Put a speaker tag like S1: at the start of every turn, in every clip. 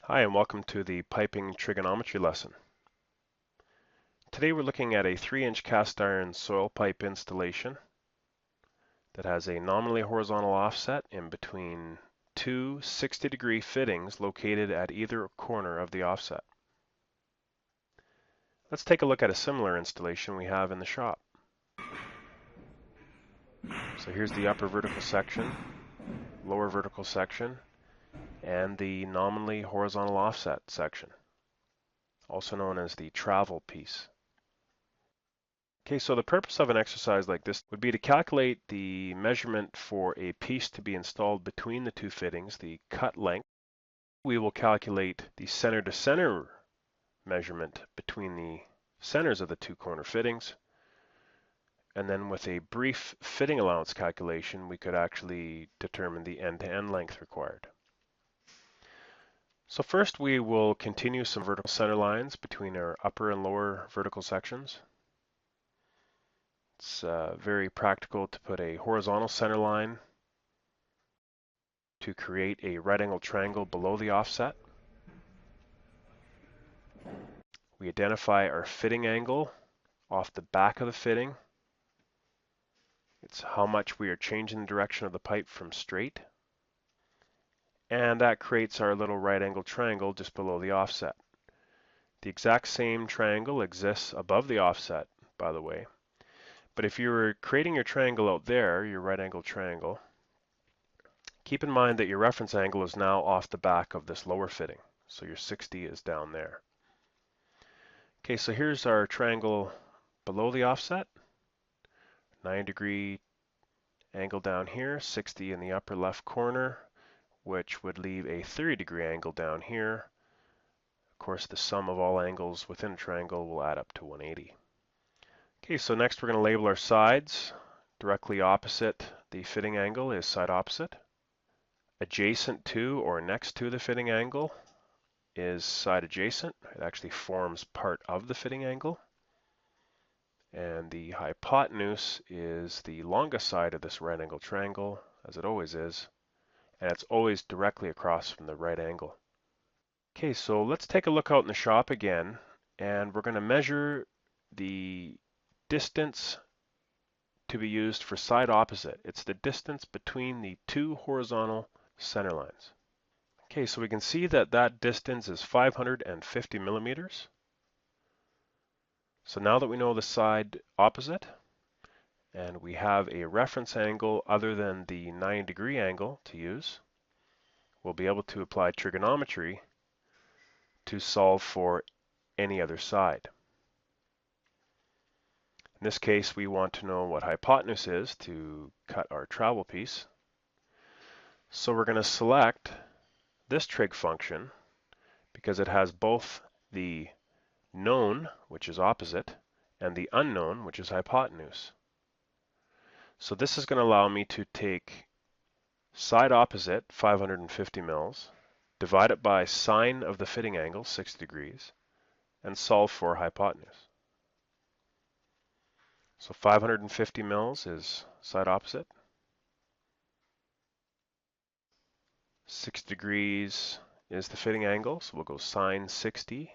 S1: Hi, and welcome to the piping trigonometry lesson. Today we're looking at a 3-inch cast iron soil pipe installation that has a nominally horizontal offset in between two 60-degree fittings located at either corner of the offset. Let's take a look at a similar installation we have in the shop. So here's the upper vertical section, lower vertical section, and the nominally horizontal offset section, also known as the travel piece. Okay, so the purpose of an exercise like this would be to calculate the measurement for a piece to be installed between the two fittings, the cut length. We will calculate the center-to-center measurement between the centers of the two corner fittings. And then with a brief fitting allowance calculation, we could actually determine the end-to-end length required. So first we will continue some vertical center lines between our upper and lower vertical sections. It's very practical to put a horizontal center line to create a right angle triangle below the offset. We identify our fitting angle off the back of the fitting. It's how much we are changing the direction of the pipe from straight. And that creates our little right angle triangle just below the offset. The exact same triangle exists above the offset, by the way. But if you were creating your triangle out there, your right angle triangle, keep in mind that your reference angle is now off the back of this lower fitting. So your 60 is down there. Okay, so here's our triangle below the offset. 9-degree angle down here, 60 in the upper left corner, which would leave a 30-degree angle down here. Of course, the sum of all angles within a triangle will add up to 180. Okay, so next we're going to label our sides. Directly opposite the fitting angle is side opposite. Adjacent to or next to the fitting angle is side adjacent. It actually forms part of the fitting angle. And the hypotenuse is the longest side of this right angle triangle, as it always is, and it's always directly across from the right angle. Okay, so let's take a look out in the shop again, and we're going to measure the distance to be used for side opposite. It's the distance between the two horizontal center lines. Okay, so we can see that that distance is 550 millimeters. So now that we know the side opposite, and we have a reference angle other than the 9-degree angle to use, we'll be able to apply trigonometry to solve for any other side. In this case, we want to know what hypotenuse is to cut our travel piece. So we're going to select this trig function because it has both the known, which is opposite, and the unknown, which is hypotenuse. So this is going to allow me to take side opposite, 550 mils, divide it by sine of the fitting angle, 60 degrees, and solve for hypotenuse. So 550 mils is side opposite. 60 degrees is the fitting angle, so we'll go sine 60.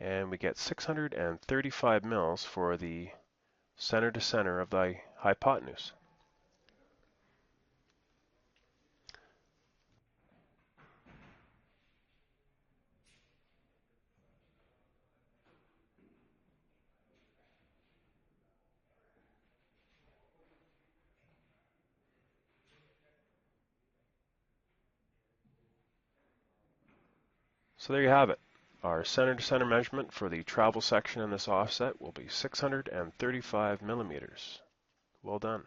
S1: And we get 635 mils for the center to center of the hypotenuse. So there you have it. Our center-to-center measurement for the travel section in this offset will be 635 millimeters. Well done.